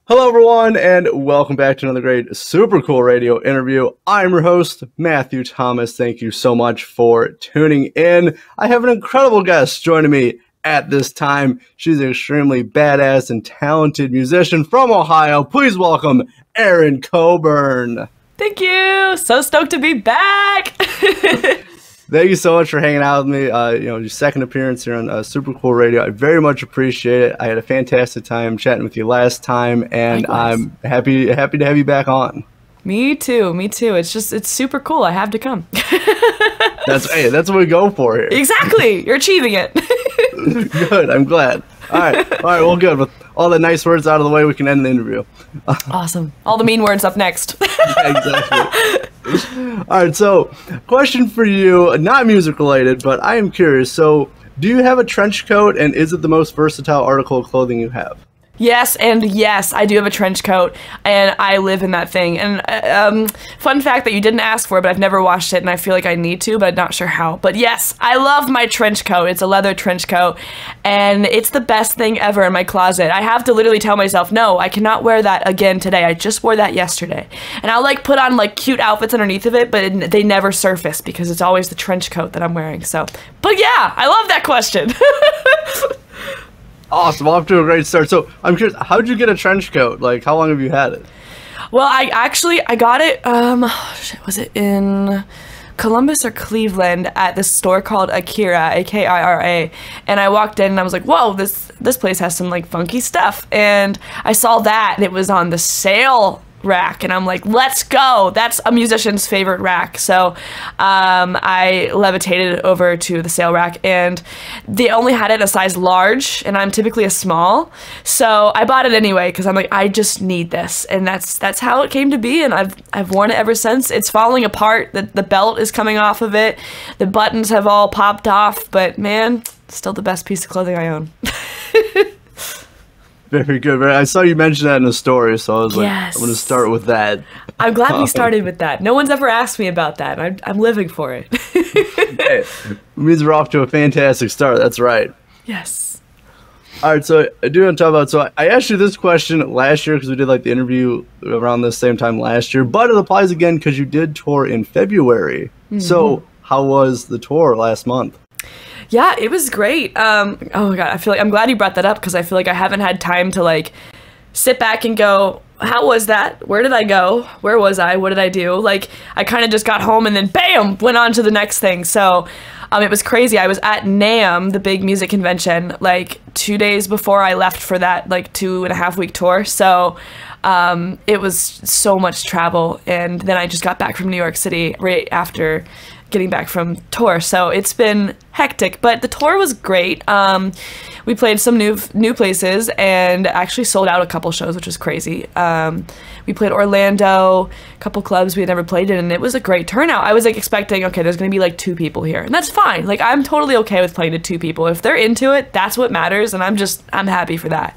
Hello, everyone, and welcome back to another great Super Cool Radio interview. I'm your host, Matthew Thomas. Thank you so much for tuning in. I have an incredible guest joining me at this time. She's an extremely badass and talented musician from Ohio. Please welcome Erin Coburn. Thank you. So stoked to be back. Thank you so much for hanging out with me. Your second appearance here on Super Cool Radio. I very much appreciate it. I had a fantastic time chatting with you last time, and likewise. I'm happy to have you back on. Me too. It's super cool. I have to come. That's what we go for here. Exactly. You're achieving it. Good. I'm glad. All right. Well, good. With all the nice words out of the way, we can end the interview. Awesome. All the mean words up next. Yeah, exactly. All right. So, question for you, not music related, but I am curious. So, do you have a trench coat, and is it the most versatile article of clothing you have? Yes, and yes, I do have a trench coat, and I live in that thing. And fun fact that you didn't ask for, but I've never washed it, and I feel like I need to, but I'm not sure how. But yes, I love my trench coat. It's a leather trench coat, and it's the best thing ever in my closet. I have to literally tell myself, no, I cannot wear that again today. I just wore that yesterday. And I'll like put on like cute outfits underneath of it, but they never surface because it's always the trench coat that I'm wearing. So, but yeah, I love that question. Awesome, off to a great start. So I'm curious, how'd you get a trench coat? Like, how long have you had it? Well, I got it, was it in Columbus or Cleveland at this store called Akira, A-K-I-R-A, and I walked in and I was like, whoa, this place has some like funky stuff, and I saw that and it was on the sale rack, and I'm like, let's go. That's a musician's favorite rack. So I levitated over to the sale rack, and they only had it a size large, and I'm typically a small, so I bought it anyway because I'm like, I just need this, and that's how it came to be, and I've worn it ever since. It's falling apart. The belt is coming off of it. The buttons have all popped off, but man, still the best piece of clothing I own. Very good. I saw you mention that in the story, so I was like, yes. I'm going to start with that. I'm glad we started with that. No one's ever asked me about that. I'm living for it. Hey, it means we're off to a fantastic start. That's right. Yes. All right, so I do want to talk about, so I asked you this question last year because we did like the interview around the same time last year, but it applies again because you did tour in February. Mm-hmm. So how was the tour last month? Yeah, it was great. Oh my God, I'm glad you brought that up because I feel like I haven't had time to like sit back and go, how was that? Where did I go? Where was I? What did I do? Like, I kind of just got home and then bam, went on to the next thing. So it was crazy. I was at NAMM, the big music convention, like 2 days before I left for that like 2.5 week tour. So it was so much travel. And then I just got back from New York City right after getting back from tour, so it's been hectic, but the tour was great. We played some new places and actually sold out a couple shows, which was crazy. We played Orlando, a couple clubs we had never played in, and it was a great turnout. I was like expecting, okay, there's gonna be like 2 people here, and that's fine. Like, I'm totally okay with playing to 2 people. If they're into it, that's what matters, and I'm happy for that.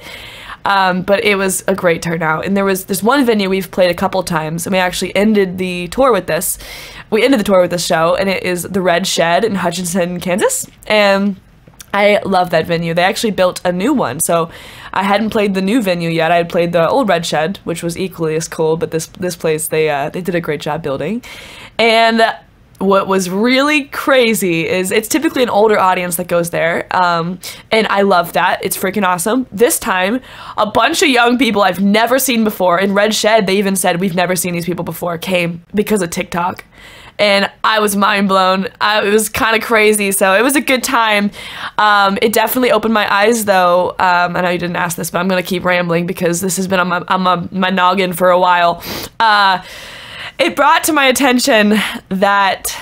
But it was a great turnout, and there's one venue we've played a couple times, and we actually ended the tour with this. We ended the tour with this show, and it is the Red Shed in Hutchinson, Kansas, and I love that venue. They actually built a new one, so I hadn't played the new venue yet. I had played the old Red Shed, which was equally as cool, but this place they did a great job building. And what was really crazy is it's typically an older audience that goes there, and I love that. It's freaking awesome. This time, a bunch of young people I've never seen before. In Red Shed, they even said, we've never seen these people before, came because of TikTok. And I was mind blown. It was kind of crazy, so it was a good time. It definitely opened my eyes, though. I know you didn't ask this, but I'm gonna keep rambling because this has been on my noggin for a while. It brought to my attention that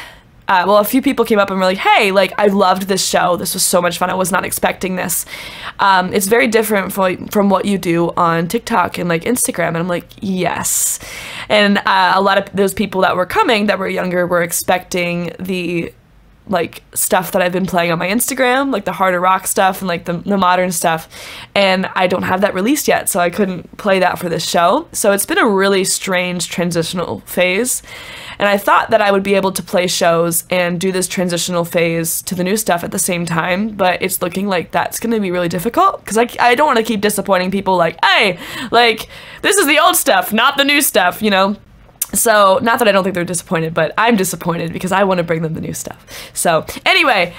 a few people came up and were like, hey, like, I loved this show. This was so much fun. I was not expecting this. It's very different from what you do on TikTok and like Instagram. And I'm like, yes. And a lot of those people that were coming that were younger were expecting the like stuff that I've been playing on my Instagram, like the harder rock stuff and like the modern stuff. And I don't have that released yet, so I couldn't play that for this show. So it's been a really strange transitional phase. And I thought that I would be able to play shows and do this transitional phase to the new stuff at the same time, but it's looking like that's going to be really difficult because I don't want to keep disappointing people like, hey, like, this is the old stuff, not the new stuff, you know? So, not that I don't think they're disappointed, but I'm disappointed because I want to bring them the new stuff. So, anyway,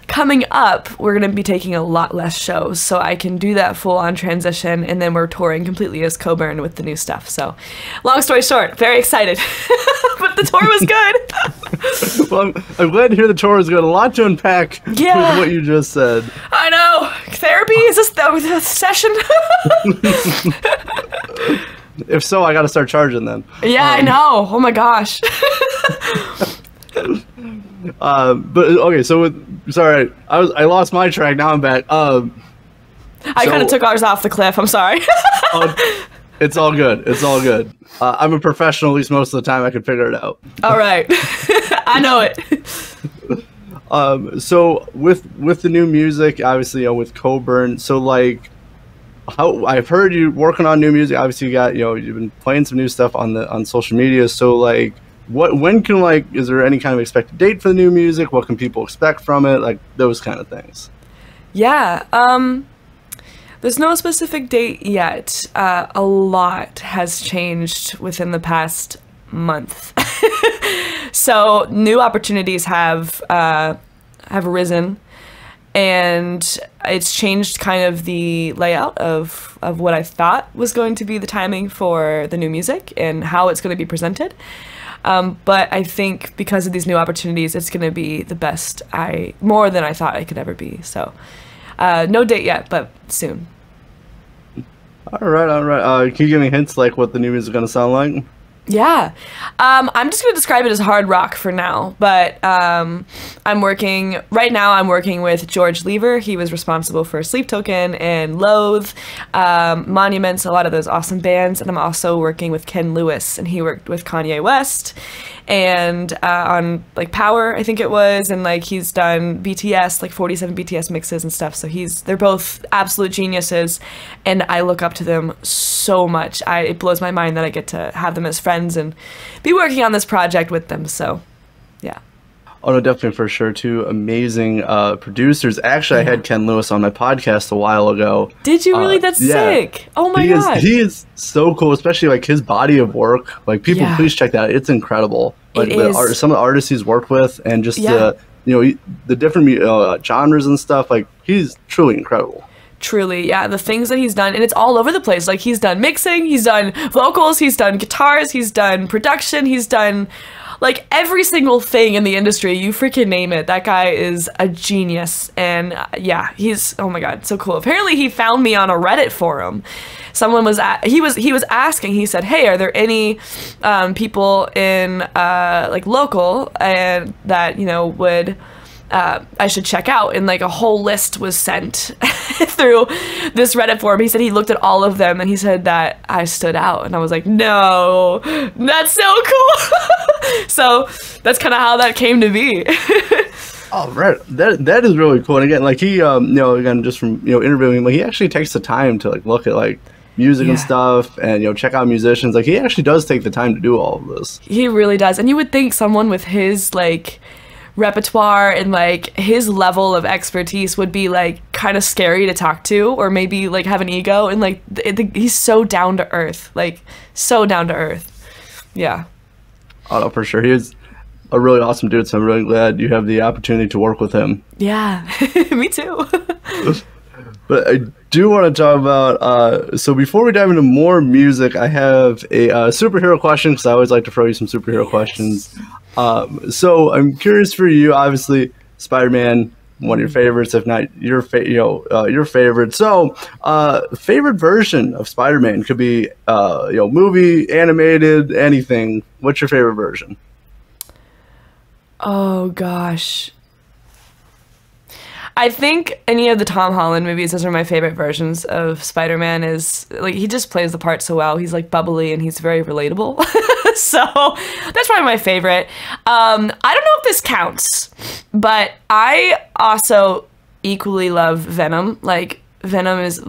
coming up, we're going to be taking a lot less shows, so I can do that full-on transition, and then we're touring completely as Coburn with the new stuff. So, long story short, very excited. But the tour was good. Well, I'm glad to hear the tour was good. A lot to unpack with what you just said. I know. Therapy? Is this the session? If so, I got to start charging then. Yeah, I know. Oh my gosh. But okay, so sorry, I lost my track. Now I'm back. I kind of took ours off the cliff. I'm sorry. It's all good. It's all good. I'm a professional. At least most of the time, I can figure it out. All right. I know it. So with the new music, obviously, with Coburn. So like, how I've heard you working on new music. Obviously, you've been playing some new stuff on social media. So like, when can is there any kind of expected date for the new music? What can people expect from it? Like those kind of things. Yeah. There's no specific date yet. A lot has changed within the past month. So new opportunities have arisen. And it's changed kind of the layout of what I thought was going to be the timing for the new music and how it's going to be presented. But I think because of these new opportunities, it's going to be the best, more than I thought I could ever be. So no date yet, but soon. All right. Can you give me hints like what the new music is going to sound like? Yeah. I'm just going to describe it as hard rock for now, but I'm working with George Lever. He was responsible for Sleep Token and Loathe, Monuments, a lot of those awesome bands, and I'm also working with Ken Lewis, and he worked with Kanye West, and on like Power, I think it was, and like he's done BTS, like 47 BTS mixes and stuff, so they're both absolute geniuses, and I look up to them so much. It blows my mind that I get to have them as friends and be working on this project with them. So yeah. Oh no, definitely, for sure. Two amazing producers. Actually, I had Ken Lewis on my podcast a while ago. Did you really? That's sick. Oh my god. He is so cool, especially like his body of work. Like people, please check that out. It's incredible. Like some of the artists he's worked with, and just the different genres and stuff. Like he's truly incredible. Truly, yeah, the things that he's done, and it's all over the place. Like he's done mixing, he's done vocals, he's done guitars, he's done production, he's done like every single thing in the industry. You freaking name it. That guy is a genius, and he's, oh my god, so cool. Apparently, he found me on a Reddit forum. Someone was he was asking. He said, "Hey, are there any people in like local and that would." I should check out, and like a whole list was sent through this Reddit forum. He said he looked at all of them and he said that I stood out, and I was like, no, that's so cool. So that's kind of how that came to be. Oh, right. That is really cool. And again, like he, again, just from interviewing him, like he actually takes the time to like look at like music and stuff, and check out musicians. Like he actually does take the time to do all of this. He really does, and you would think someone with his like repertoire and like his level of expertise would be like kind of scary to talk to, or maybe like have an ego, and like he's so down to earth, like so down to earth. Yeah. Oh no, for sure. He is a really awesome dude, so I'm really glad you have the opportunity to work with him. Yeah. Me too. But I do want to talk about, so before we dive into more music, I have a superhero question, because I always like to throw you some superhero questions. So I'm curious for you, obviously, Spider-Man, one of your favorites, if not your favorite. So, favorite version of Spider-Man could be, movie, animated, anything. What's your favorite version? Oh gosh. I think any of the Tom Holland movies, those are my favorite versions of Spider-Man. Is like he just plays the part so well. He's like bubbly and he's very relatable. So that's probably my favorite. I don't know if this counts, but I also equally love Venom. Like Venom is,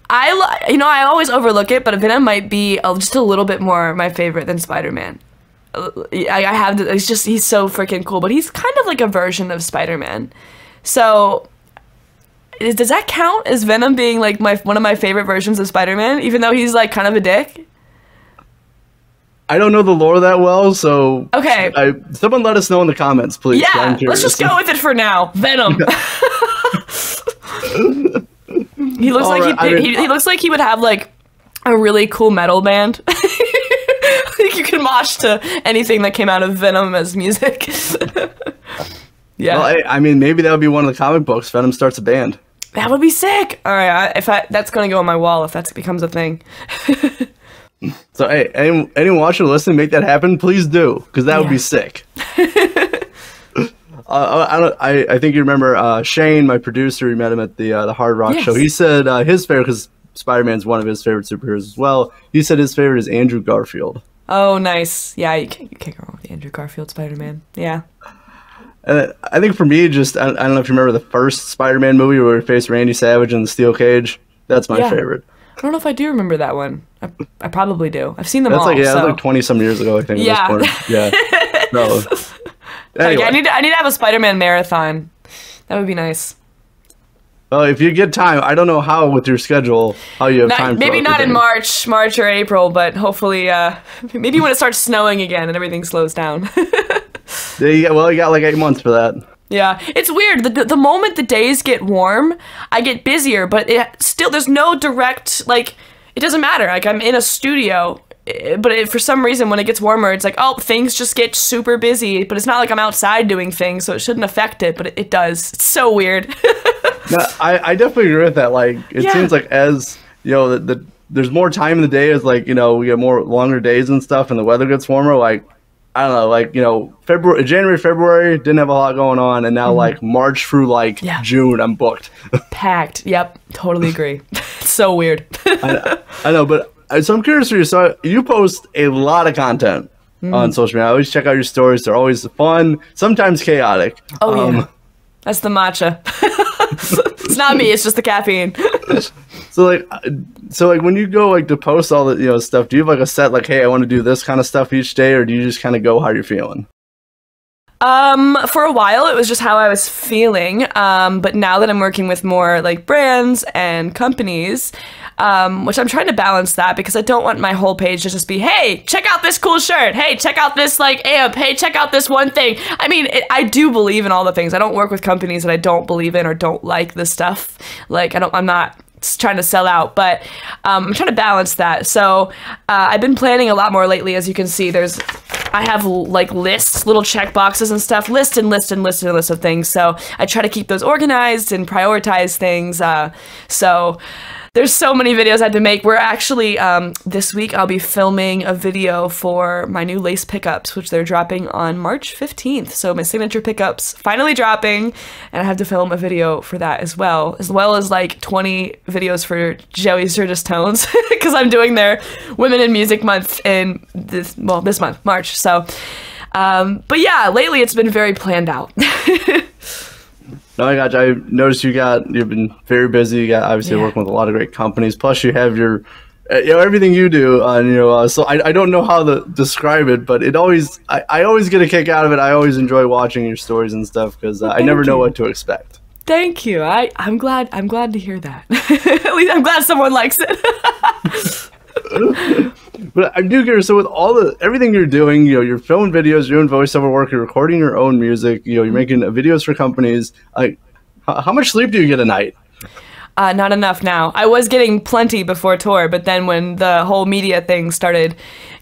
I always overlook it, but Venom might be just a little bit more my favorite than Spider-Man. He's so freaking cool, but he's kind of like a version of Spider-Man. So, does that count as Venom being like one of my favorite versions of Spider-Man, even though he's like kind of a dick? I don't know the lore that well, so okay. Someone let us know in the comments, please. Yeah, let's just go with it for now. Venom. He looks he looks like he would have like a really cool metal band. Like you can mosh to anything that came out of Venom as music. Yeah. Well, I mean, maybe that would be one of the comic books. Venom starts a band. That would be sick. All right, that's gonna go on my wall if that becomes a thing. So, hey, anyone watching or listening, make that happen, please do, because that would be sick. I think you remember Shane, my producer. We met him at the Hard Rock show. He said his favorite, because Spider-Man's one of his favorite superheroes as well. He said his favorite is Andrew Garfield. Oh, nice. Yeah, you can't go wrong with Andrew Garfield Spider-Man. Yeah. I think for me, just I don't know if you remember the first Spider-Man movie where he faced Randy Savage in the steel cage. That's my favorite. I don't know if I do remember that one. I probably do. I've seen them all. That's like 20-some years ago, I think. Yeah. At this point. Yeah. No. Anyway. I need to have a Spider-Man marathon. That would be nice. Well, if you get time, I don't know how with your schedule, how you have time. Maybe not in March or April, but hopefully, maybe when it starts snowing again and everything slows down. You got like 8 months for that. Yeah, it's weird. The moment the days get warm, I get busier, but there's no direct, like, it doesn't matter. Like, I'm in a studio, but for some reason, when it gets warmer, it's like, oh, things just get super busy, but it's not like I'm outside doing things, so it shouldn't affect it, but it does. It's so weird. No, I definitely agree with that. Like, it seems like as, there's more time in the day as, like, we get more longer days and stuff, and the weather gets warmer, like, I don't know, like, January, February, didn't have a lot going on, and now, like, March through, like, June, I'm booked. Packed. Yep, totally agree. It's so weird. I know, but, so I'm curious for you. So, you post a lot of content on social media. I always check out your stories. They're always fun, sometimes chaotic. Oh, yeah. That's the matcha. It's not me, it's just the caffeine. So like when you go like to post all the stuff, do you have like a set like, hey, I want to do this kind of stuff each day, or do you just kind of go how you're feeling? For a while it was just how I was feeling, but now that I'm working with more like brands and companies, which I'm trying to balance that because I don't want my whole page to just be, hey, check out this cool shirt, hey, check out this like amp, hey, check out this one thing. I mean, I do believe in all the things. I don't work with companies that I don't believe in or don't like the stuff. Like I'm not trying to sell out, but I'm trying to balance that. So I've been planning a lot more lately. As you can see, I have like lists, little check boxes and stuff, list of things. So I try to keep those organized and prioritize things. So there's so many videos I had to make. We're actually, this week I'll be filming a video for my new lace pickups, which they're dropping on March 15th. So my signature pickups finally dropping, and I have to film a video for that as well as like 20 videos for Joey Sturgis Tones, because I'm doing their Women in Music Month in this month, March. So, but yeah, lately it's been very planned out. No, I got you. I noticed you've been very busy. You got obviously working with a lot of great companies. Plus, you have your, everything you do. So I don't know how to describe it, but I always get a kick out of it. I always enjoy watching your stories and stuff because I never know what to expect. Thank you. I'm glad to hear that. At least I'm glad someone likes it. But I'm curious. So with everything you're doing, you're filming videos, you're doing voiceover work, you're recording your own music, you're making videos for companies. Like, how much sleep do you get a night? Not enough now. I was getting plenty before tour, but then when the whole media thing started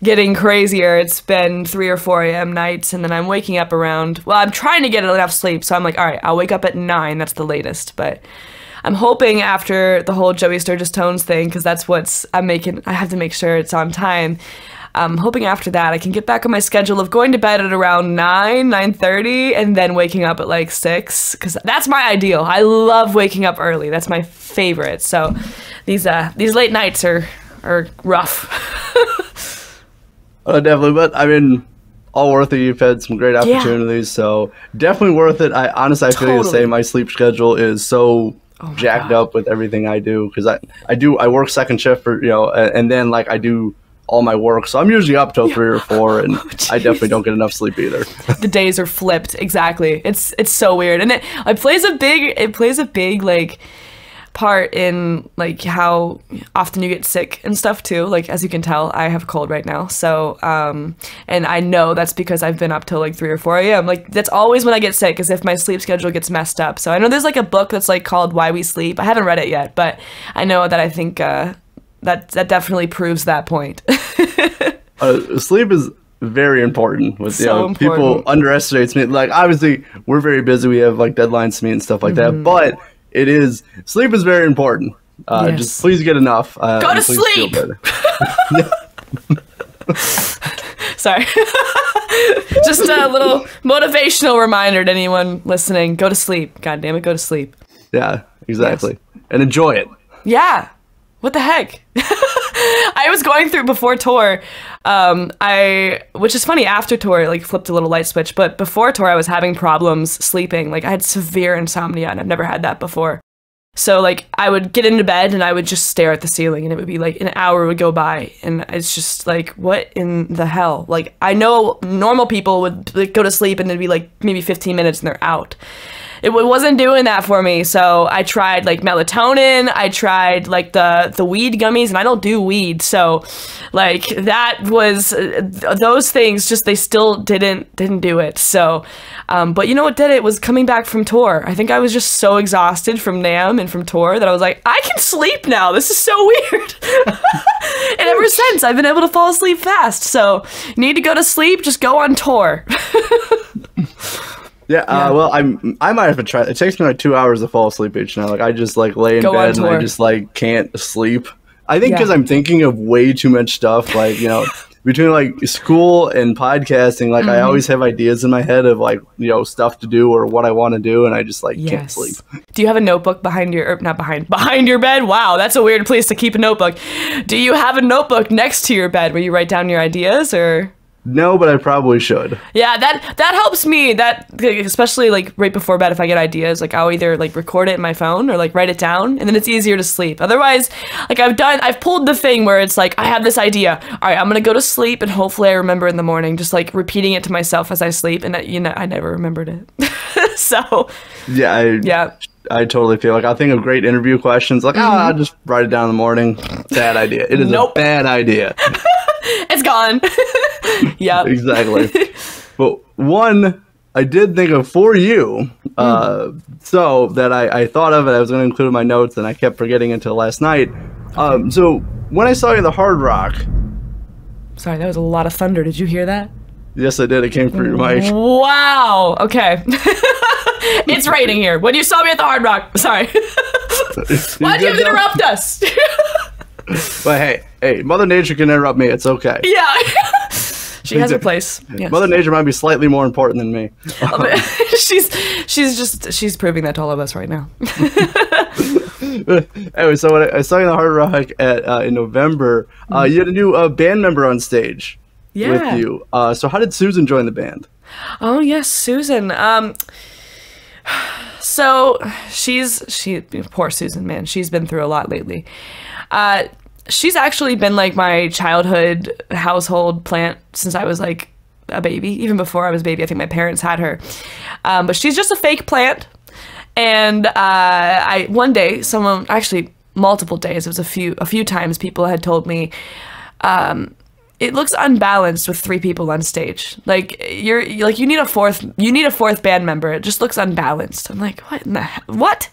getting crazier, it's been 3 or 4 a.m. nights, and then I'm waking up around. Well, I'm trying to get enough sleep, so I'm like, all right, I'll wake up at 9. That's the latest, but. I'm hoping after the whole Joey Sturgis Tones thing, because that's I have to make sure it's on time. I'm hoping after that I can get back on my schedule of going to bed at around 9:30, and then waking up at like 6, because that's my ideal. I love waking up early. That's my favorite. So these late nights are rough. Definitely, but I mean, all worth it. You've had some great opportunities, so definitely worth it. I feel the same. My sleep schedule is so jacked up with everything I do, because I work second shift for, and then like I do all my work, so I'm usually up till 3 or 4, and I definitely don't get enough sleep either. The days are flipped. Exactly. It's so weird, and it plays a big like part in like how often you get sick and stuff too. Like, as you can tell, I have a cold right now, so and I know that's because I've been up till like 3 or 4 a.m. Like, that's always when I get sick, is if my sleep schedule gets messed up. So I know there's like a book that's like called Why We Sleep. I haven't read it yet, but I know that I think that definitely proves that point. Sleep is very important. With so people underestimate me. Like, obviously we're very busy, we have like deadlines to meet and stuff like that, but sleep is very important. Yes. Just please get enough. Go to sleep. Sorry. Just a little motivational reminder to anyone listening. Go to sleep. God damn it, go to sleep. Yeah, exactly. Yes. And enjoy it. Yeah. What the heck? I was going through before tour, which is funny, after tour, like, flipped a little light switch, but before tour I was having problems sleeping. Like, I had severe insomnia, and I've never had that before. So like, I would get into bed and I would just stare at the ceiling, and it would be like an hour would go by, and it's just like, what in the hell? Like, I know normal people would like go to sleep and it'd be like maybe 15 minutes and they're out. It wasn't doing that for me, so I tried like melatonin, I tried like the weed gummies, and I don't do weed, so like that was those things, just they still didn't do it. So but you know what did it was coming back from tour. I think I was just so exhausted from NAMM and from tour that I was like, I can sleep now, this is so weird. And ever since, I've been able to fall asleep fast. So you need to go to sleep, just go on tour. Yeah, well, I might have to try. It takes me like 2 hours to fall asleep each night. Like, I just like lay in bed and I just like can't sleep. I think because I'm thinking of way too much stuff. Like, between like school and podcasting, like I always have ideas in my head of like, stuff to do or what I want to do, and I just like can't sleep. Do you have a notebook behind your, not behind your bed? Wow, that's a weird place to keep a notebook. Do you have a notebook next to your bed where you write down your ideas, or? No, but I probably should. Yeah, that helps me. That, especially like right before bed, if I get ideas, like I'll either like record it in my phone or like write it down, and then it's easier to sleep. Otherwise, like I've pulled the thing where it's like, I have this idea. All right, I'm gonna go to sleep, and hopefully I remember in the morning. Just like repeating it to myself as I sleep, and I never remembered it. So yeah. I totally feel like I'll think of great interview questions. Like, I'll just write it down in the morning. Bad idea. It is a bad idea. It's gone. Yeah. Exactly. But one I did think of for you, so that I thought of it, I was going to include in my notes, and I kept forgetting until last night. So when I saw you at the Hard Rock. Sorry, that was a lot of thunder. Did you hear that? Yes, I did. It came through your mic. Wow. Okay. It's raining here. When you saw me at the Hard Rock. Sorry. Why'd you interrupt us? But hey, Mother Nature can interrupt me. It's okay. Yeah. She has her place. Yes. Mother Nature might be slightly more important than me. She's proving that to all of us right now. Anyway, so when I saw you in the Hard Rock in November, you had a new band member on stage with you. So how did Susan join the band? Oh yes, Susan. So poor Susan, man. She's been through a lot lately. She's actually been like my childhood household plant since I was like a baby. Even before I was a baby, I think my parents had her. But she's just a fake plant. And one day, multiple days, it was a few times, people had told me, it looks unbalanced with 3 people on stage. Like, you need a fourth band member. It just looks unbalanced. I'm like, what in the hell? What?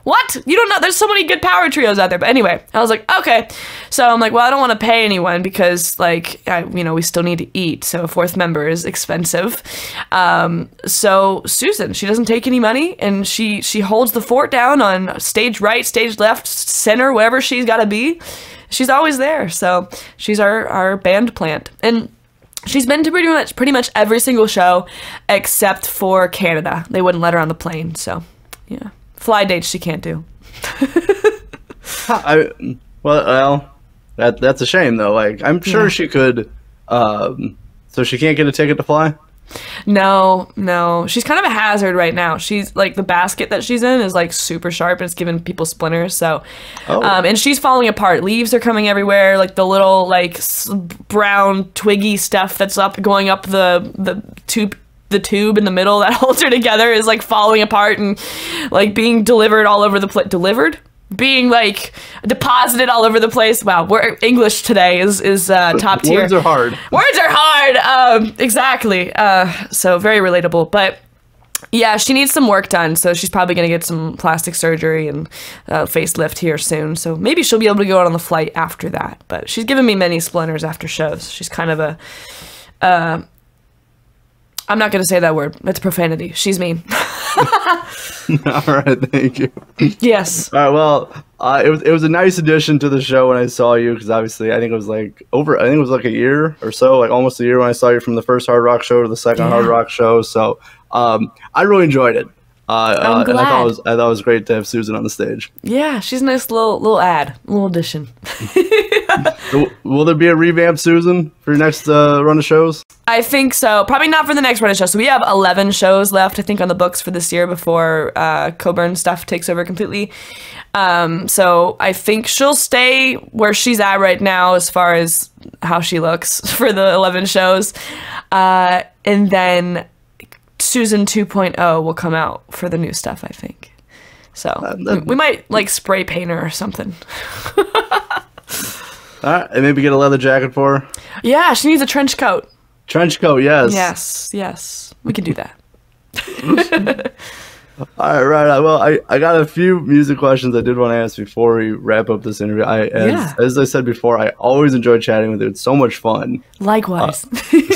what? You don't know? There's so many good power trios out there. But anyway, I was like, okay. So I'm like, well, I don't want to pay anyone because, like, we still need to eat. So a fourth member is expensive. So Susan, she doesn't take any money, and she holds the fort down on stage right, stage left, center, wherever she's got to be. She's always there. So she's our band plant. And she's been to pretty much every single show except for Canada. They wouldn't let her on the plane. So, yeah. Fly dates she can't do. Well, that's a shame, though. Like, I'm sure she could. So she can't get a ticket to fly? No. She's kind of a hazard right now. She's like, the basket that she's in is like super sharp and it's giving people splinters. So, and she's falling apart. Leaves are coming everywhere. Like the little like brown twiggy stuff that's going up the tube. The tube in the middle that holds her together is like falling apart and like being delivered all over the place. Being like deposited all over the place. Wow, English today is top tier. Words are hard. Words are hard. Exactly. So very relatable. But yeah, she needs some work done. So she's probably gonna get some plastic surgery and facelift here soon. So maybe she'll be able to go out on the flight after that. But she's given me many splinters after shows. She's kind of a. I'm not going to say that word. It's profanity. She's mean. All right, thank you. Yes. All right, well, it was a nice addition to the show when I saw you, because obviously I think it was like a year or so, like almost a year when I saw you from the first Hard Rock show to the second Hard Rock show. So I really enjoyed it. I'm glad. And I thought it was great to have Susan on the stage. Yeah, she's a nice little addition. Will there be a revamped Susan for your next run of shows? I think so. Probably not for the next run of shows. So we have 11 shows left, I think, on the books for this year before Coburn stuff takes over completely. So I think she'll stay where she's at right now as far as how she looks for the 11 shows. And then Susan 2.0 will come out for the new stuff, I think. So we might like spray paint her or something. All right, and maybe get a leather jacket for her. Yeah, she needs a trench coat. Trench coat, yes. Yes. We can do that. All right. Well, I got a few music questions I did want to ask before we wrap up this interview. As I said before, I always enjoy chatting with you. It's so much fun. Likewise.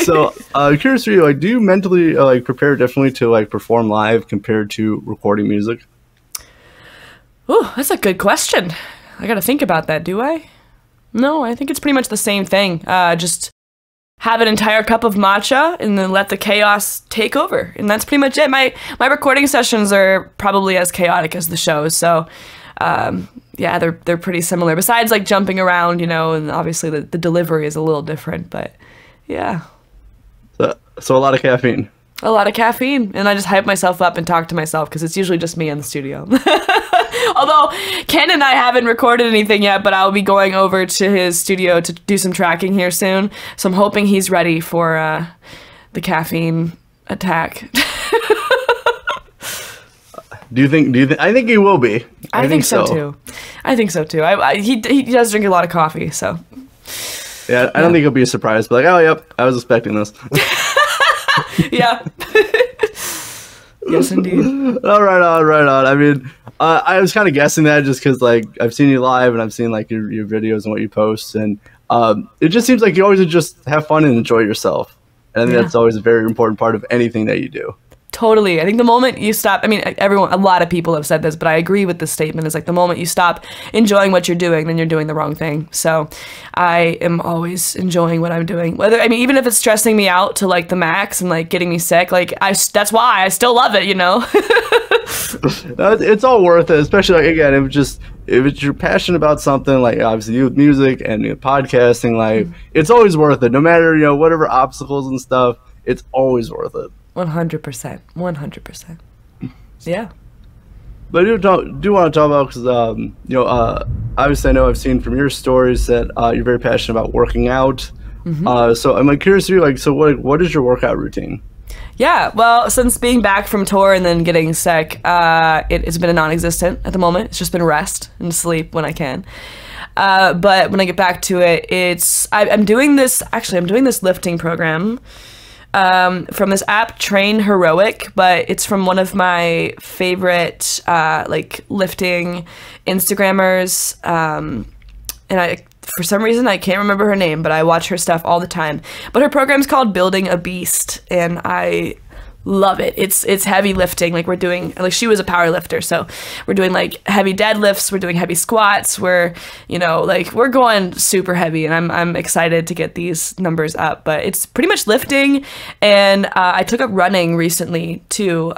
So, curious for you, like, do you mentally prepare differently to like perform live compared to recording music? Oh, that's a good question. I got to think about that. Do I? No, I think it's pretty much the same thing. Just have an entire cup of matcha and then let the chaos take over. And that's pretty much it. My recording sessions are probably as chaotic as the shows. So, yeah, they're pretty similar. Besides, like, jumping around, and obviously the delivery is a little different. But, yeah. So a lot of caffeine. A lot of caffeine. And I just hype myself up and talk to myself because it's usually just me in the studio. Although Ken and I haven't recorded anything yet, but I'll be going over to his studio to do some tracking here soon. So I'm hoping he's ready for the caffeine attack. Do you think? I think he will be. I think so too. I think so too. He does drink a lot of coffee, so. Yeah, I don't think it'll be a surprise. But like, oh, yep, I was expecting this. Yeah. Yes, indeed. All right on. I mean, I was kind of guessing that just because, like, I've seen you live and I've seen, like, your videos and what you post. And it just seems like you always just have fun and enjoy yourself. And I think that's always a very important part of anything that you do. Totally. I think the moment you stop, I mean, a lot of people have said this, but I agree with this statement. It's like the moment you stop enjoying what you're doing, then you're doing the wrong thing. So I am always enjoying what I'm doing. Even if it's stressing me out to like the max and like getting me sick, like that's why I still love it, It's all worth it, especially like, again, if you're passionate about something, like obviously you with music and podcasting, like it's always worth it. No matter, whatever obstacles and stuff, it's always worth it. 100%. 100%. Yeah. But I do want to talk about, because, obviously I know I've seen from your stories that you're very passionate about working out. Mm-hmm. So I'm curious to you, what is your workout routine? Yeah, well, since being back from tour and then getting sick, it's been a non-existent at the moment. It's just been rest and sleep when I can. But when I get back to it, I'm doing this lifting program. from this app, Train Heroic, but it's from one of my favorite like lifting Instagrammers. And for some reason, I can't remember her name, but I watch her stuff all the time. But her program's called Building a Beast, and I love it. It's heavy lifting. Like, we're doing, like, she was a power lifter, so we're doing like heavy deadlifts, we're doing heavy squats, we're, you know, like, we're going super heavy, and I'm excited to get these numbers up. But it's pretty much lifting, and I took up running recently too.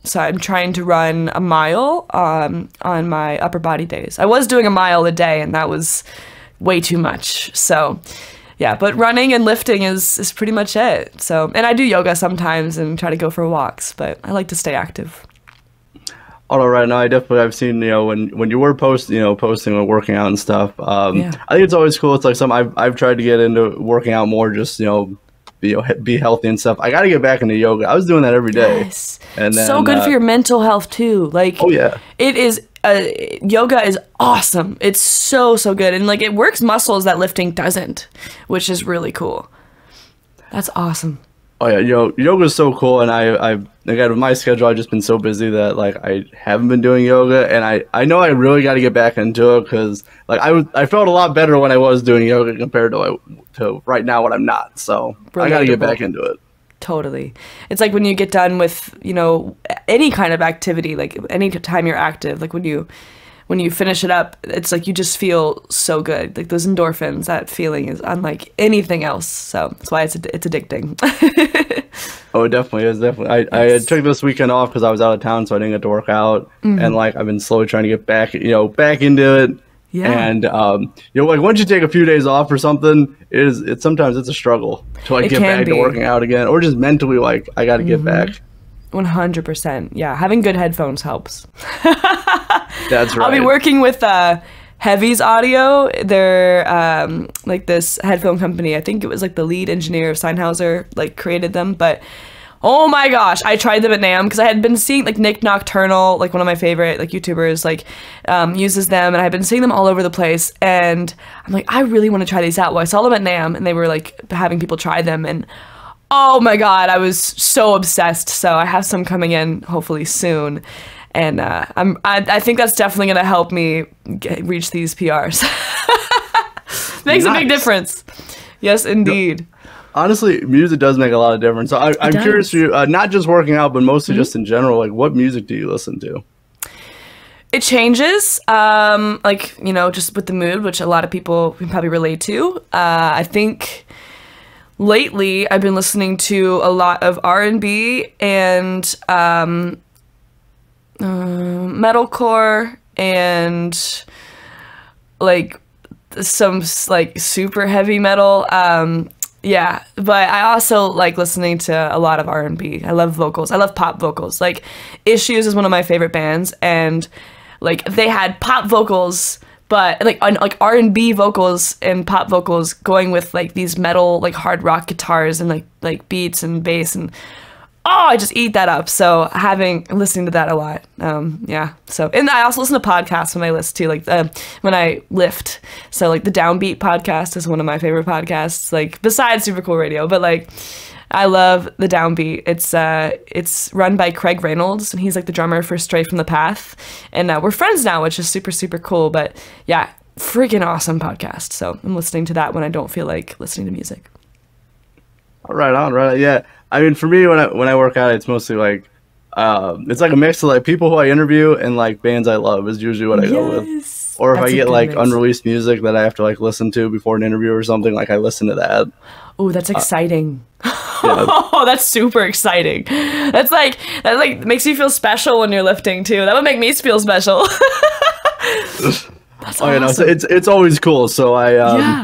So I'm trying to run a mile on my upper body days. I was doing a mile a day, and that was way too much. So yeah, but running and lifting is pretty much it. So, and I do yoga sometimes and try to go for walks, but I like to stay active. All right, now I've seen, you know, when you were posting and working out and stuff. Yeah. I think it's always cool. It's like I've tried to get into working out more, just, you know, be healthy and stuff. I got to get back into yoga. I was doing that every day. Yes. And then, so good for your mental health too. Like, oh yeah, it is. Yoga is awesome. It's so good, and like, it works muscles that lifting doesn't, which is really cool. That's awesome. Oh yeah, yoga is so cool, and again, with my schedule, I've just been so busy that like I haven't been doing yoga, and I know I really got to get back into it, because like I felt a lot better when I was doing yoga compared to right now when I'm not. So I got to get back into it. Totally. It's like when you get done with, you know, any kind of activity, like any time you're active, like when you finish it up, it's like you just feel so good. Like those endorphins, that feeling is unlike anything else. So that's why it's addicting. Oh, it definitely is. Definitely. I took this weekend off because I was out of town, so I didn't get to work out. And like, I've been slowly trying to get back into it. Yeah. And you know, like, once you take a few days off or something, it's sometimes it's a struggle to like get back to working out again, or just mentally like, I got to get back. 100%. Yeah, having good headphones helps. That's right. I'll be working with Heavy's Audio. They're like this headphone company. I think it was like the lead engineer of Sennheiser like created them, but oh my gosh, I tried them at NAMM because I had been seeing like Nick Nocturnal, like one of my favorite like YouTubers, like uses them, and I've been seeing them all over the place, and I'm like, I really want to try these out. Well, I saw them at NAMM, and they were like having people try them, and oh my god, I was so obsessed. So I have some coming in hopefully soon, and I think that's definitely gonna help me reach these PRs. Makes a big difference. Yes, indeed. Honestly, music does make a lot of difference. So I'm curious for you, not just working out, but mostly just in general, like, what music do you listen to? It changes, like, you know, just with the mood, which a lot of people can probably relate to. I think lately I've been listening to a lot of R&B and metalcore and like some like super heavy metal. Yeah, but I also like listening to a lot of R&B. I love vocals. I love pop vocals. Like, Issues is one of my favorite bands, and like they had pop vocals, but like R&B vocals and pop vocals going with like these metal, like hard rock guitars and like beats and bass, and oh, I just eat that up. So listening to that a lot. Yeah. So, and I also listen to podcasts when I listen to, like, when I lift. So like the Downbeat podcast is one of my favorite podcasts, like besides Super Cool Radio, but like I love the Downbeat. It's run by Craig Reynolds, and he's like the drummer for Stray from the Path. And we're friends now, which is super, super cool. But yeah, freaking awesome podcast. So I'm listening to that when I don't feel like listening to music. Right on. Yeah. I mean, for me, when I work out, it's mostly like, it's like a mix of like people who I interview and like bands I love is usually what I go with. Or if I get like unreleased music that I have to like listen to before an interview or something, like I listen to that. Oh, that's exciting. Yeah. Oh, that's super exciting. That makes you feel special when you're lifting too. That would make me feel special. That's awesome. You know, so it's always cool. So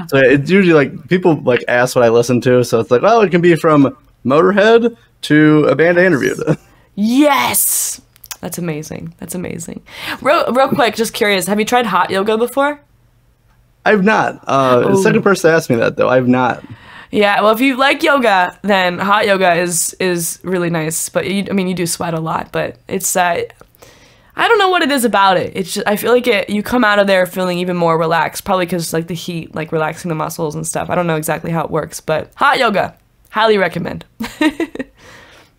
so it's usually like people like ask what I listen to. So it's like, well, it can be from Motorhead to a band I interviewed. Yes, that's amazing. Real quick, just curious, have you tried hot yoga before? I've not. The second person to ask me that though. I've not. Yeah, well, if you like yoga, then hot yoga is really nice. But you do sweat a lot, but it's I don't know what it is about it. It's just, I feel like you come out of there feeling even more relaxed, probably because like the heat, like relaxing the muscles and stuff. I don't know exactly how it works, but hot yoga, Highly recommend.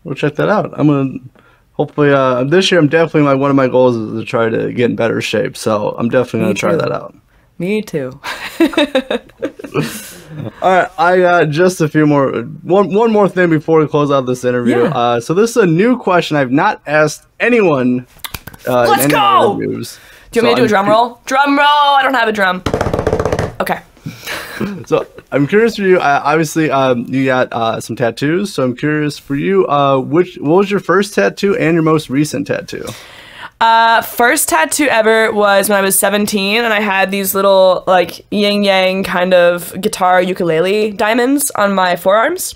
We'll check that out. I'm gonna hopefully this year. I'm definitely one of my goals is to try to get in better shape. So I'm definitely gonna try that out. Me too. All right, I got just a few more. One more thing before we close out this interview. Yeah. So this is a new question I've not asked anyone. Let's go! Do you want me to do a drum roll? Drum roll! I don't have a drum. Okay. So I'm curious for you. Obviously, you got some tattoos. So I'm curious for you. What was your first tattoo and your most recent tattoo? First tattoo ever was when I was 17, and I had these little like yin yang kind of guitar ukulele diamonds on my forearms.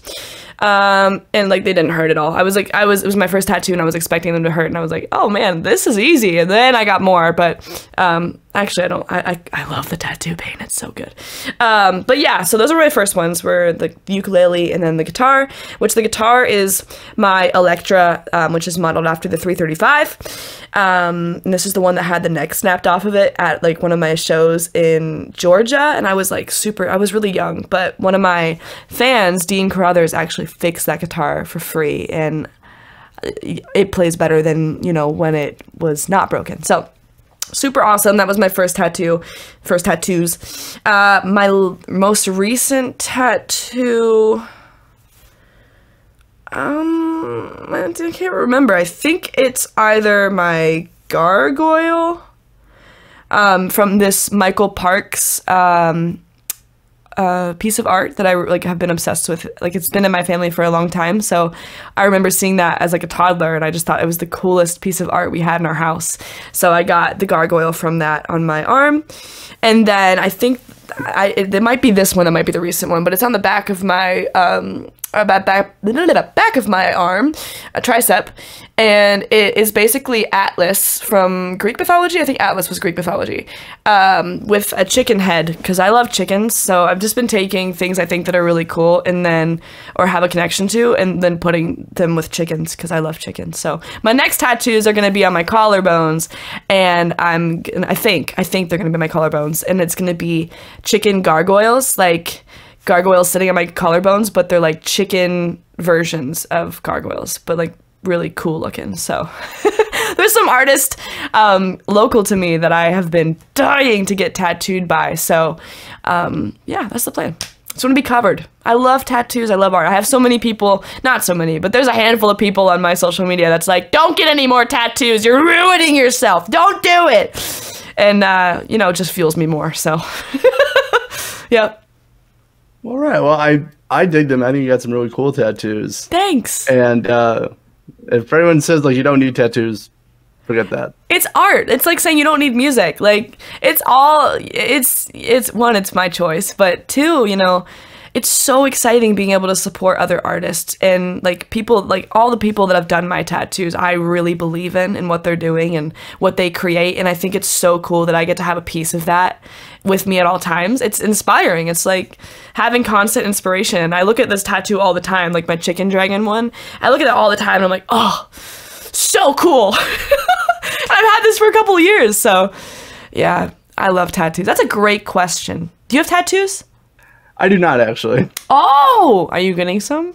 And like they didn't hurt at all. It was my first tattoo and I was expecting them to hurt, and I was like, oh man, this is easy. And then I got more, but actually I love the tattoo pain. It's so good. But yeah, so those were my first ones, were the ukulele and then the guitar, which the guitar is my Electra, which is modeled after the 335. And this is the one that had the neck snapped off of it at like one of my shows in Georgia. And I was like I was really young, but one of my fans, Dean Carruthers, actually fixed that guitar for free, and it plays better than, you know, when it was not broken. So super awesome. That was my first tattoos. My most recent tattoo, I can't remember. I think it's either my gargoyle from this Michael Parks piece of art that I like have been obsessed with. Like, it's been in my family for a long time, so I remember seeing that as like a toddler, and I just thought it was the coolest piece of art we had in our house. So I got the gargoyle from that on my arm, and then I think it might be this one that might be the recent one, but it's on the back of my back of my arm, a tricep, and it is basically Atlas from Greek mythology. I think Atlas was Greek mythology, with a chicken head, because I love chickens. So I've just been taking things I think that are really cool and then, or have a connection to, and then putting them with chickens because I love chickens. So my next tattoos are going to be on my collarbones, and I think they're going to be my collarbones, and it's going to be chicken gargoyles, like gargoyles sitting on my collarbones, but they're like chicken versions of gargoyles, but like really cool looking. So there's some artist local to me that I have been dying to get tattooed by. So yeah, that's the plan. Just want to be covered. I love tattoos. I love art. I have so many people, not so many, but there's a handful of people on my social media that's like, don't get any more tattoos. You're ruining yourself. Don't do it. And, you know, it just fuels me more. So, yep. All right. Well, I dig them. I think you got some really cool tattoos. Thanks. And if anyone says like you don't need tattoos, forget that. It's art. It's like saying you don't need music. Like, it's one, it's my choice, but two, you know, it's so exciting being able to support other artists, and like people, like all the people that have done my tattoos, I really believe in what they're doing and what they create. And I think it's so cool that I get to have a piece of that with me at all times. It's inspiring. It's like having constant inspiration. I look at this tattoo all the time, like my chicken dragon one. I look at it all the time and I'm like, oh, so cool. I've had this for a couple of years. So yeah, I love tattoos. That's a great question. Do you have tattoos? I do not, actually. Oh, are you getting some?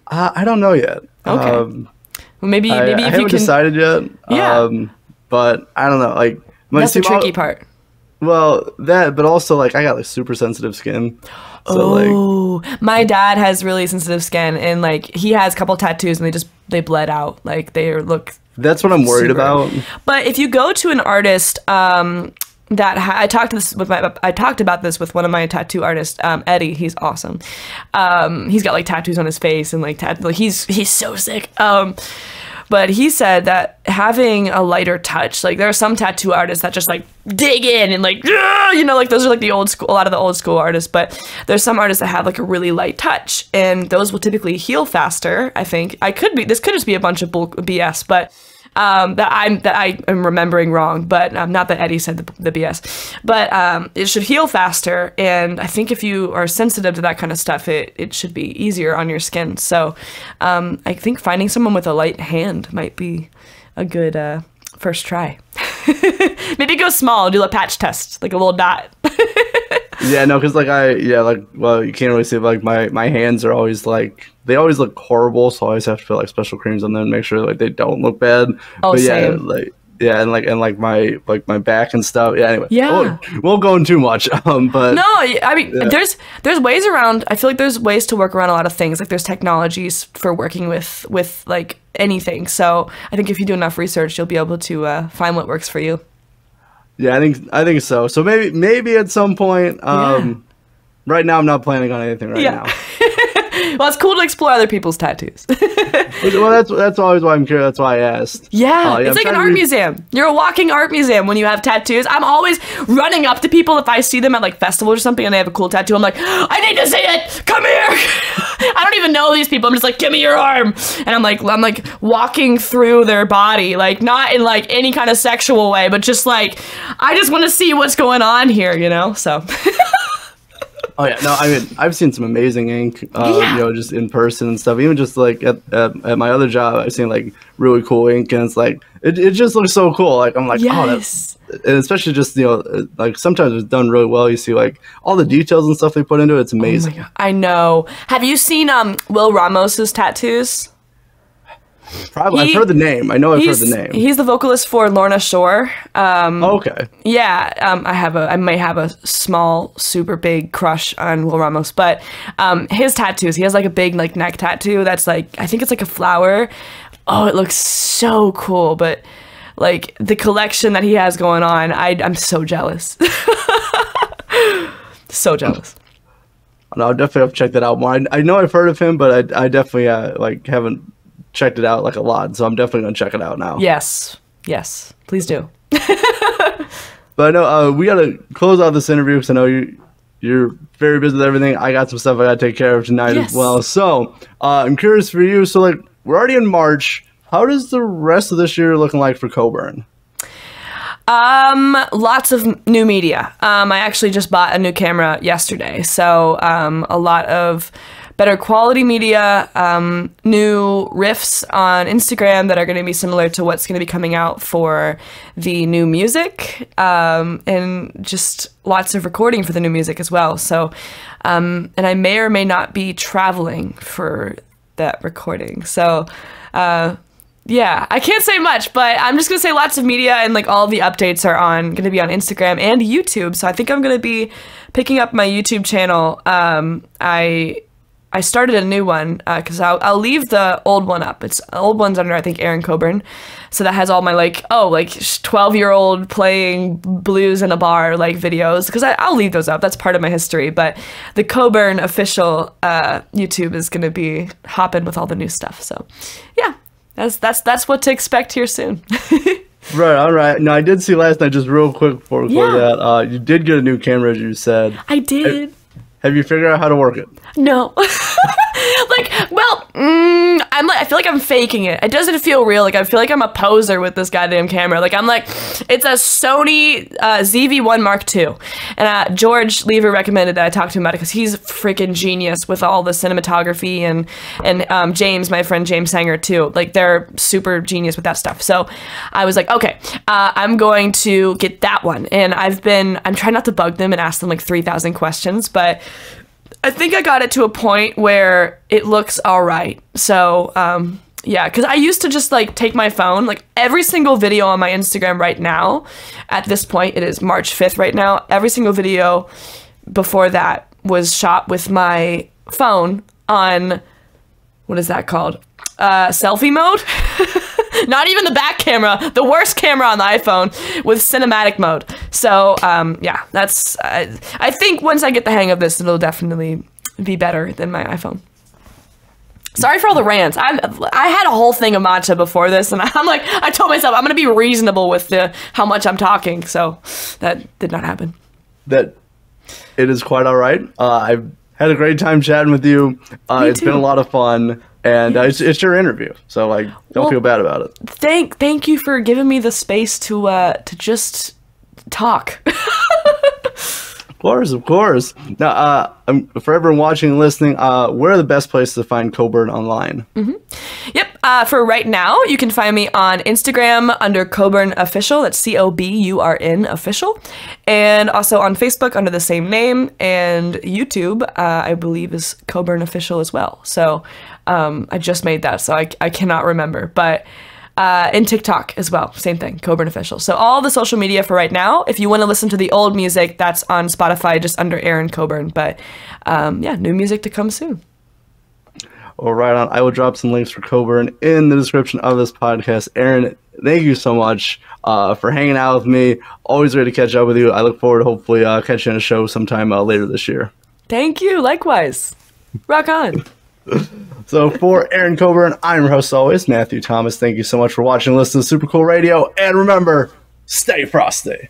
I don't know yet. Okay. Well, maybe if you can. I haven't decided yet. Yeah. But I don't know. Like, that's the tricky part. Well, that, but also like I got like super sensitive skin. So, my dad has really sensitive skin, and like he has a couple tattoos, and they bled out. Like they look. That's what I'm worried about. But if you go to an artist, I talked about this with one of my tattoo artists, Eddie. He's awesome. He's got like tattoos on his face and like he's so sick. But he said that having a lighter touch, like there are some tattoo artists that just like dig in and like, you know, like those are like the old school, a lot of the old school artists, but there's some artists that have like a really light touch, and those will typically heal faster. I think this could just be a bunch of BS, but that I am remembering wrong, but not that Eddie said the BS, but it should heal faster, and I think if you are sensitive to that kind of stuff, it should be easier on your skin. So I think finding someone with a light hand might be a good first try. Maybe go small, do a patch test, like a little dot. Yeah, no, because well, you can't really see, like my hands are always like, they always look horrible, so I always have to put like special creams on them, make sure like they don't look bad. Oh, but same. and my back and stuff. Yeah, anyway. Yeah. Won't go in too much. But no, I mean, there's ways around. I feel like there's ways to work around a lot of things. Like there's technologies for working with like anything. So I think if you do enough research, you'll be able to find what works for you. Yeah, I think so. So maybe at some point. Right now, I'm not planning on anything now. Well, it's cool to explore other people's tattoos. Well, that's always why I'm curious. That's why I asked. Yeah, it's like an art museum. You're a walking art museum when you have tattoos. I'm always running up to people if I see them at like festivals or something and they have a cool tattoo. I'm like, I need to see it. Come here. I don't even know these people. I'm just like, give me your arm. And I'm like walking through their body, like not in like any kind of sexual way, but just like, I just want to see what's going on here, you know? So. Oh yeah, no, I mean, I've seen some amazing ink, you know, just in person and stuff. Even just like at my other job, I've seen like really cool ink, and it's like it just looks so cool. Like I'm like, oh, that's, and especially just, you know, like sometimes it's done really well. You see like all the details and stuff they put into it. It's amazing. Oh my God. I know. Have you seen Will Ramos's tattoos? Probably. I've heard the name. I know I've heard the name. He's the vocalist for Lorna Shore. Okay. Yeah, I may have a small, super big crush on Will Ramos, but his tattoos, he has like a big like neck tattoo that's like, I think it's like a flower. Oh, it looks so cool, but like the collection that he has going on, I'm so jealous. So jealous. No, I'll definitely have to check that out more. I know I've heard of him, but I definitely like haven't checked it out like a lot, so I'm definitely gonna check it out now. Yes, please do. But I know we gotta close out this interview because I know you're very busy with everything. I got some stuff I gotta take care of tonight as well. So I'm curious for you. So like we're already in March. How does the rest of this year looking like for Coburn? Lots of new media. I actually just bought a new camera yesterday, so a lot of better quality media, new riffs on Instagram that are going to be similar to what's going to be coming out for the new music, and just lots of recording for the new music as well. So, and I may or may not be traveling for that recording. So, yeah, I can't say much, but I'm just going to say lots of media, and like all the updates are going to be on Instagram and YouTube. So I think I'm going to be picking up my YouTube channel. I started a new one because I'll leave the old one up. The old one's under, I think, Erin Coburn. So that has all my like 12-year-old playing blues in a bar like videos, because I'll leave those up. That's part of my history. But the Coburn official YouTube is going to be hopping with all the new stuff. So yeah, that's what to expect here soon. Right, all right. Now I did see last night, just real quick before that, you did get a new camera, as you said. I did. Have you figured out how to work it? No. I feel like I'm faking it. It doesn't feel real. Like I feel like I'm a poser with this goddamn camera. Like I'm like, it's a Sony ZV-1 Mark II. And George Lever recommended that I talk to him about it because he's freaking genius with all the cinematography, and James, my friend James Sanger too. Like they're super genius with that stuff. So I was like, okay, I'm going to get that one. And I'm trying not to bug them and ask them like 3,000 questions, but I think I got it to a point where it looks all right. So, yeah, because I used to just like take my phone, like every single video on my Instagram right now, at this point, it is March 5th right now, every single video before that was shot with my phone on, what is that called? Selfie mode? Not even the back camera, the worst camera on the iPhone, with cinematic mode. So, yeah, that's, I think once I get the hang of this, it'll definitely be better than my iPhone. Sorry for all the rants. I had a whole thing of matcha before this, and I'm like, I told myself I'm going to be reasonable with how much I'm talking, so that did not happen. That it is quite all right. I've had a great time chatting with you. It's been a lot of fun. And it's your interview, so like, don't feel bad about it. Thank you for giving me the space to just talk. Of Of course. Now, for everyone watching and listening, where are the best places to find Coburn online? Yep. For right now, you can find me on Instagram under Coburn Official. That's COBURN Official. And also on Facebook under the same name. And YouTube, I believe, is Coburn Official as well. So I just made that, so I cannot remember. But in TikTok as well, same thing, Coburn Official. So all the social media for right now. If you want to listen to the old music, that's on Spotify just under Erin Coburn. But yeah, new music to come soon. Well, right on. I will drop some links for Coburn in the description of this podcast. Erin, thank you so much for hanging out with me. Always great to catch up with you. I look forward to hopefully catching a show sometime later this year. Thank you. Likewise. Rock on. So for Erin Coburn, I'm your host always, Matthew Thomas. Thank you so much for watching and listening to Super Cool Radio. And remember, stay frosty.